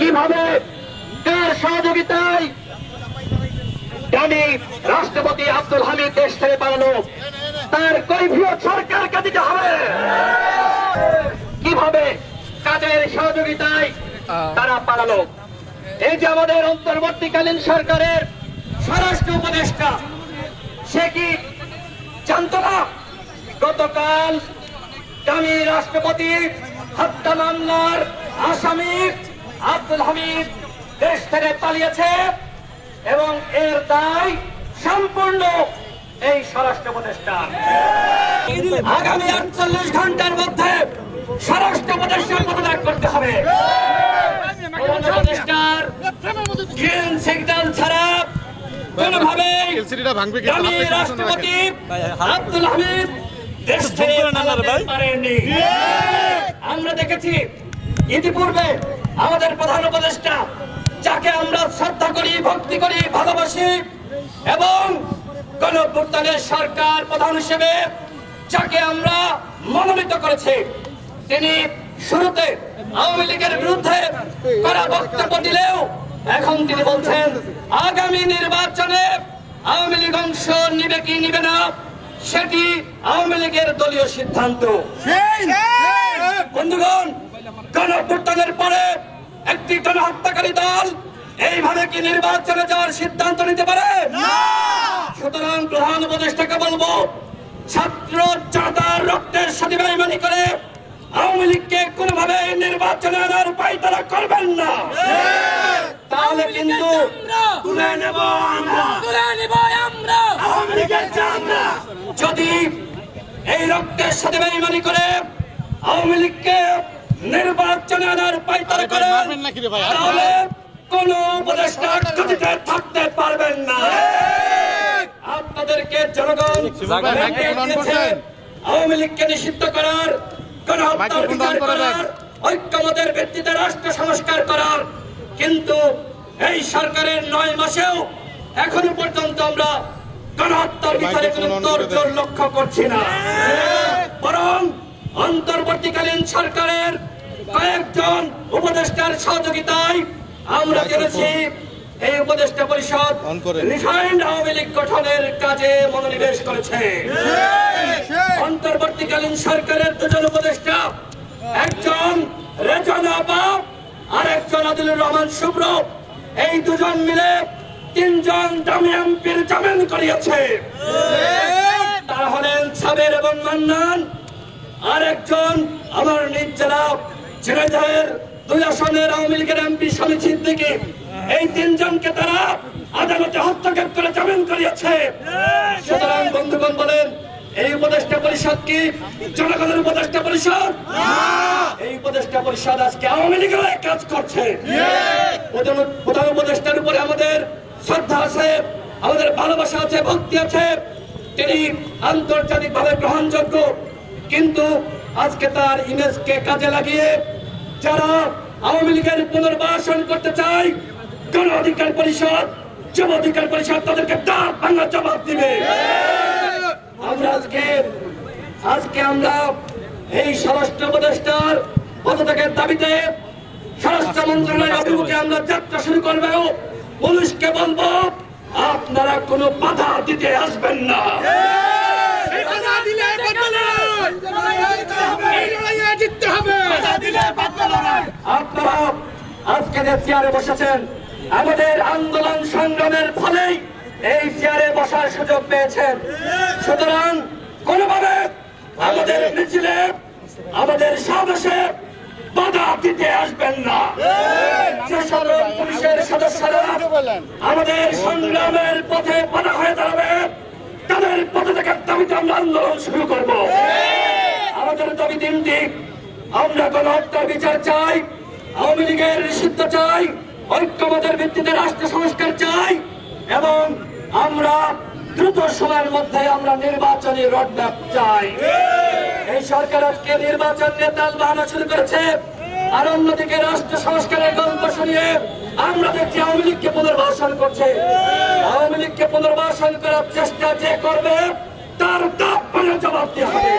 কিভাবে কার সহযোগিতায় দামি রাষ্ট্রপতি আব্দুল হামিদ দেশ ছেড়ে পালালো, তার কৈফিয়ত সরকারকে দিতে হবে। কিভাবে কাদের সহযোগিতায় তারা পালালো। এই যে আমাদের অন্তর্বর্তীকালীন সরকারের স্বরাষ্ট্র উপদেষ্টা, সে কি জানত না গতকাল দামি রাষ্ট্রপতি হত্যা মামলার আসামি আব্দুল হামিদ দেশ থেকে পালিয়েছে এবং এর দায় সম্পূর্ণ এই স্বরাষ্ট্র উপদেষ্টার। আগামী 48 ঘন্টার মধ্যে স্বরাষ্ট্র উপদেষ্টার পদত্যাগ করতে হবে। উপদেষ্টার গ্রিন সিগন্যাল ছাড়া কোনোভাবেই দামি রাষ্ট্রপতি আব্দুল হামিদ দেশ ছেড়ে পালাতে পারেননি। আমরা দেখেছি ইতিপূর্বে আমাদের প্রধান উপদেষ্টা, যাকে আমরা শ্রদ্ধা করি, ভক্তি করি, ভালোবাসি এবং গণঅভ্যুত্থানের সরকার প্রধান হিসেবে যাকে আমরা মনোনীত করেছি, তিনি শুরুতে আওয়ামী লীগের বিরুদ্ধে কড়া বক্তব্য দিলেও এখন তিনি বলছেন আগামী নির্বাচনে আওয়ামী লীগ অংশ নিবে কি নিবে না সেটি আওয়ামী লীগের দলীয় সিদ্ধান্ত। বন্ধুগণ, গণঅভ্যুত্থানের পরে একটি গণহত্যাকারী দল এইভাবে কি নির্বাচনে যাওয়ার সিদ্ধান্ত নিতে পারে? সুতরাং প্রধান উপদেষ্টাকে বলবো, ছাত্র জনতার রক্তের সাথে বেইমানি করে আওয়ামী লীগকে কোনোভাবে নির্বাচনে আনার উপায় তারা করবেন না। তাহলে কিন্তু তুলে নেব আমরা আওয়ামী লীগের চামড়া। যদি এই রক্তের সাথে বেইমানি করে আওয়ামী লীগকে নির্বাচনে আনার উপায় তারা করেন, তাহলে কোন উপদেষ্টা গদিতে থাকতে পারবেন না। আপনাদেরকে জনগণ আওয়ামী লীগকে নিষিদ্ধ করার, গণহত্যার বিচার করার, ঐক্যমতের ভিত্তিতে রাষ্ট্র সংস্কার করার, কিন্তু এই সরকারের 9 মাসেও এখনো পর্যন্ত আমরা গণহত্যার বিচারে কোন তোড়জোড় লক্ষ্য করছি না। বরং অন্তর্বর্তীকালীন সরকারের কয়েকজন উপদেষ্টার সহযোগিতায় আমরা জেনেছি এই উপদেষ্টা পরিষদ রিফাইন্ড আওয়ামী লীগ গঠনের কাজে মনোনিবেশ করেছে। অন্তর্বর্তীকালীন সরকারের 2 উপদেষ্টা, একজন রেজনা বাপ আর একজন আদিলুর রহমান শুভ্র, এই 2 মিলে 3 জন দামি এমপির জামিন করিয়েছে। তারা হলেন সাবের এবং মান্নান, আর একজন আমার নিজ জেলা ঝিনাইদহের 2 আসনের আওয়ামী লীগের এমপি স্বামী সিদ্দিকী। এই 3 জনকে তারা আদালতে হস্তক্ষেপ করে জামিন করিয়েছে। সুতরাং বন্ধুগণ বলেন, এই উপদেষ্টা পরিষদ কি জনগণের উপদেষ্টা পরিষদ? এই উপদেষ্টা পরিষদ আজকে আওয়ামী লীগের কাজ করছে। প্রধান উপদেষ্টার উপরে আমাদের শ্রদ্ধা আছে, আমাদের ভালোবাসা আছে, ভক্তি আছে, তিনি আন্তর্জাতিকভাবে গ্রহণযোগ্য। কিন্তু আজকে তার ইমেজকে কাজে লাগিয়ে যারা আওয়ামী লীগের পুনর্বাসন করতে চায়, গণ অধিকার পরিষদ, যুব অধিকার পরিষদ তাদেরকে দাঁত ভাঙা জবাব দিবে। আমরা আজকে আমরা এই স্বরাষ্ট্র উপদেষ্টার পদত্যাগের দাবিতে স্বরাষ্ট্র মন্ত্রণালয়ের অভিমুখে আমরা যাত্রা শুরু করব। পুলিশকে বলবো, আপনারা কোনো বাধা দিতে আসবেন না। আপনারা আজকে যে চেয়ারে বসেছেন, আমাদের আন্দোলন সংগ্রামের ফলেই এই চেয়ারে বসার সুযোগ পেয়েছেন। সুতরাং কোনোভাবে আমাদের মিছিলে, আমাদের সাহসে বাধা দিতে আসবেন না। যে সকল পুলিশের সদস্যরা আমাদের সংগ্রামের পথে বাধা হয়ে দাঁড়াবে, তাদের পদত্যাগের দাবিতে আমরা আন্দোলন শুরু করব। আমাদের দাবি 3টি। আমরা গণহত্যার বিচার চাই, আওয়ামী লীগের নিষিদ্ধ চাই, ঐক্যমতের ভিত্তিতে রাষ্ট্র সংস্কার চাই এবং আমরা দ্রুত সময়ের মধ্যে আমরা নির্বাচনী রোডম্যাপ চাই। এই সরকার আজকে নির্বাচন নিয়ে তাল বাহানা শুরু করেছে, আর অন্যদিকে রাষ্ট্র সংস্কারের গল্প শুনিয়ে আমরা দেখছি আওয়ামী লীগকে পুনর্বাসন করছে। আওয়ামী লীগকে পুনর্বাসন করার চেষ্টা যে করবে তার দাঁত ভাঙা জবাব দেওয়া হবে।